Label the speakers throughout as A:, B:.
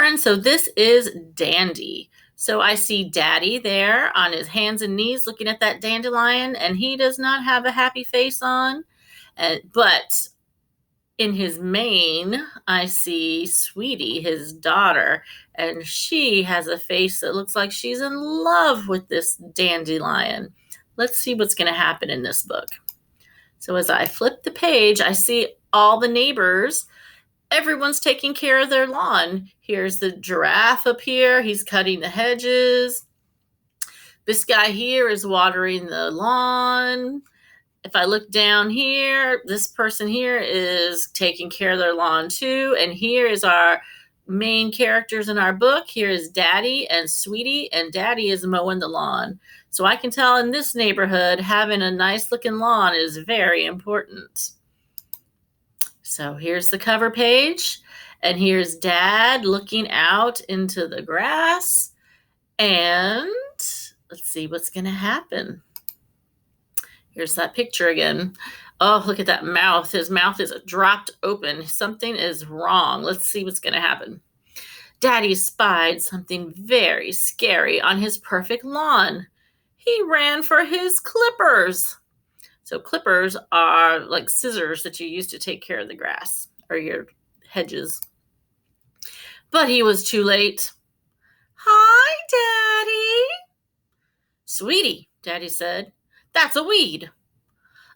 A: friends. So this is Dandy. So I see Daddy there on his hands and knees looking at that dandelion, and he does not have a happy face on. But in his mane, I see Sweetie, his daughter, and she has a face that looks like she's in love with this dandelion. Let's see what's going to happen in this book. So as I flip the page, I see all the neighbors. Everyone's taking care of their lawn. Here's the giraffe up here. He's cutting the hedges. This guy here is watering the lawn. If I look down here, this person here is taking care of their lawn too. And here is our main characters in our book. Here is Daddy and Sweetie, and Daddy is mowing the lawn. So I can tell in this neighborhood, having a nice looking lawn is very important. So here's the cover page, and here's Dad looking out into the grass, and let's see what's going to happen. Here's that picture again. Oh, look at that mouth. His mouth is dropped open. Something is wrong. Let's see what's going to happen. Daddy spied something very scary on his perfect lawn. He ran for his clippers. So clippers are like scissors that you use to take care of the grass or your hedges. But he was too late. Hi, Daddy. Sweetie, Daddy said, that's a weed.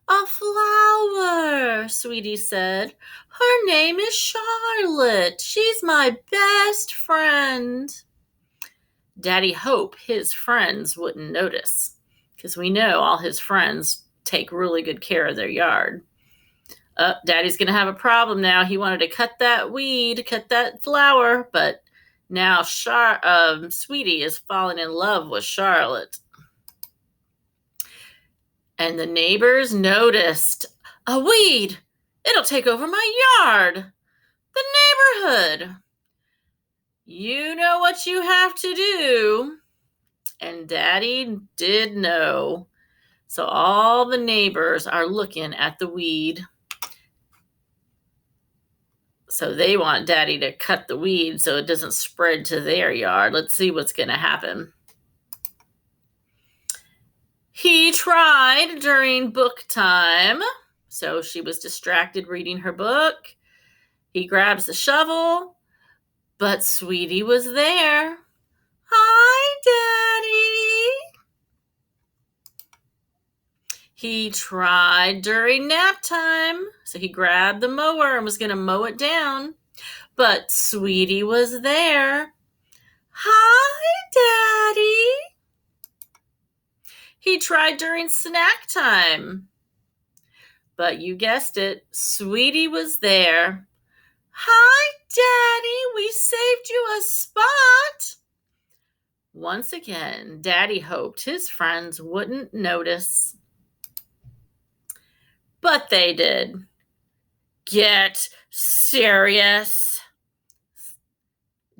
A: A flower, Sweetie said. Her name is Charlotte. She's my best friend. Daddy hoped his friends wouldn't notice, because we know all his friends take really good care of their yard. Daddy's going to have a problem now. He wanted to cut that weed, cut that flower, but now Sweetie is falling in love with Charlotte. And the neighbors noticed. A weed! It'll take over my yard! The neighborhood! You know what you have to do. And Daddy did know. So all the neighbors are looking at the weed. So they want Daddy to cut the weed so it doesn't spread to their yard. Let's see what's going to happen. He tried during book time. So she was distracted reading her book. He grabs the shovel, but Sweetie was there. Hi, Daddy. He tried during nap time, so he grabbed the mower and was going to mow it down, but Sweetie was there. Hi, Daddy. He tried during snack time, but you guessed it, Sweetie was there. Hi, Daddy, we saved you a spot. Once again, Daddy hoped his friends wouldn't notice. But they did. Get serious.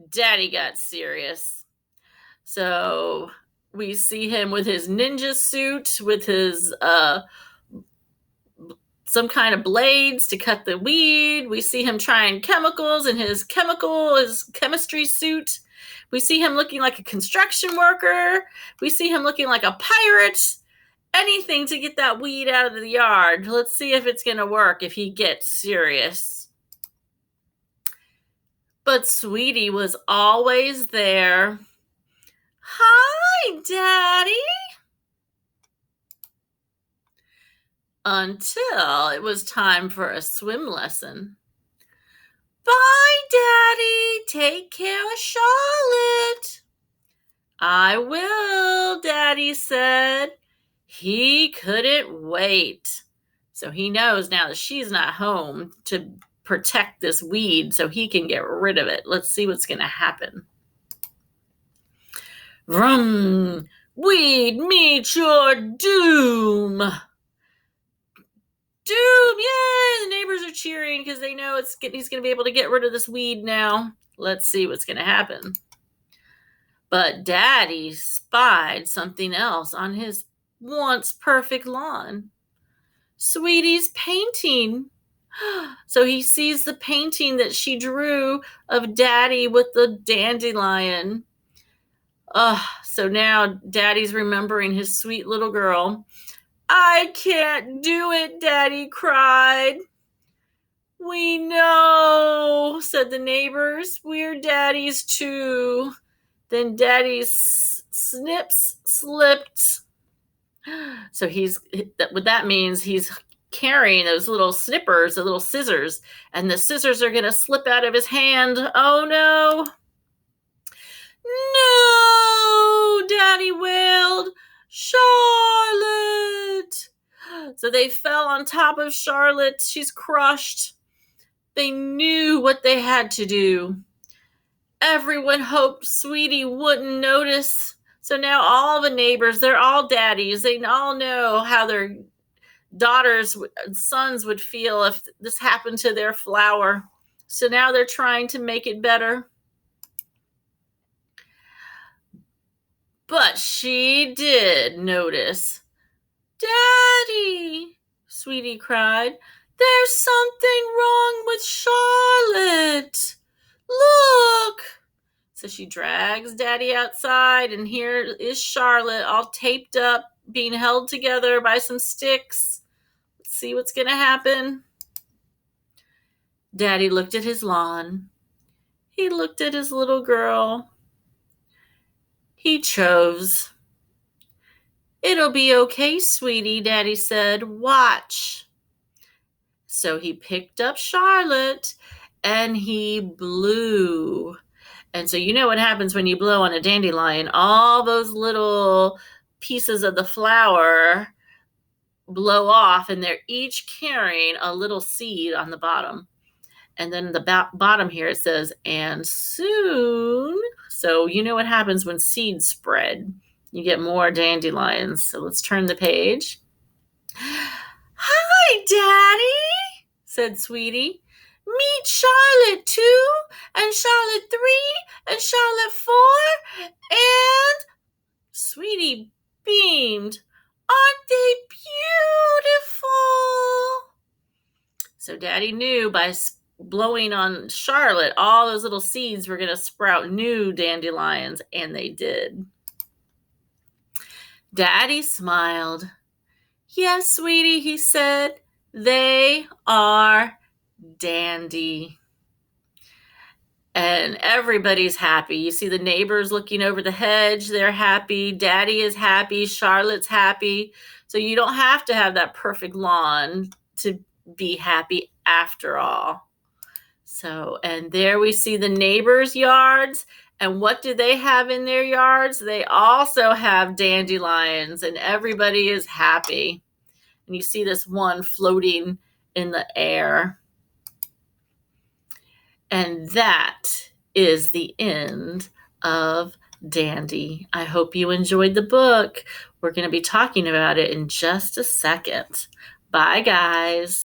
A: Daddy got serious. So we see him with his ninja suit, with his some kind of blades to cut the weed. We see him trying chemicals in his chemistry suit. We see him looking like a construction worker. We see him looking like a pirate. Anything to get that weed out of the yard. Let's see if it's going to work if he gets serious. But Sweetie was always there. Hi, Daddy. Until it was time for a swim lesson. Bye, Daddy. Take care of Charlotte. I will, Daddy said. He couldn't wait. So he knows now that she's not home to protect this weed so he can get rid of it. Let's see what's going to happen. Vroom! Weed, meet your doom! Doom! Yay! The neighbors are cheering because they know he's going to be able to get rid of this weed now. Let's see what's going to happen. But Daddy spied something else on his once perfect lawn. Sweetie's painting. So he sees the painting that she drew of Daddy with the dandelion. So now Daddy's remembering his sweet little girl. I can't do it, Daddy cried. We know, said the neighbors. We're Daddy's too. Then Daddy's snips slipped. So what that means, he's carrying those little snippers, the little scissors, and the scissors are going to slip out of his hand. Oh no. No, Daddy wailed. Charlotte. So they fell on top of Charlotte. She's crushed. They knew what they had to do. Everyone hoped Sweetie wouldn't notice. So now all the neighbors, they're all daddies. They all know how their daughters and sons would feel if this happened to their flower. So now they're trying to make it better. But she did notice. Daddy, Sweetie cried, there's something wrong with Charlotte. Look. So she drags Daddy outside, and here is Charlotte all taped up, being held together by some sticks. Let's see what's going to happen. Daddy looked at his lawn. He looked at his little girl. He chose. It'll be okay, sweetie, Daddy said. Watch. So he picked up Charlotte and he blew. And so you know what happens when you blow on a dandelion. All those little pieces of the flower blow off, and they're each carrying a little seed on the bottom. And then the bottom here, it says, and soon. So you know what happens when seeds spread. You get more dandelions. So let's turn the page. Hi, Daddy, said Sweetie. Meet Charlotte 2, and Charlotte 3, and Charlotte 4, and Sweetie beamed. Aren't they beautiful? So Daddy knew by blowing on Charlotte, all those little seeds were going to sprout new dandelions, and they did. Daddy smiled. Yes, sweetie, he said, they are dandy. And everybody's happy. You see the neighbors looking over the hedge. They're happy. Daddy is happy. Charlotte's happy. So you don't have to have that perfect lawn to be happy after all. So, and there we see the neighbors' yards. And what do they have in their yards? They also have dandelions, and everybody is happy. And you see this one floating in the air. And that is the end of Dandy. I hope you enjoyed the book. We're going to be talking about it in just a second. Bye, guys.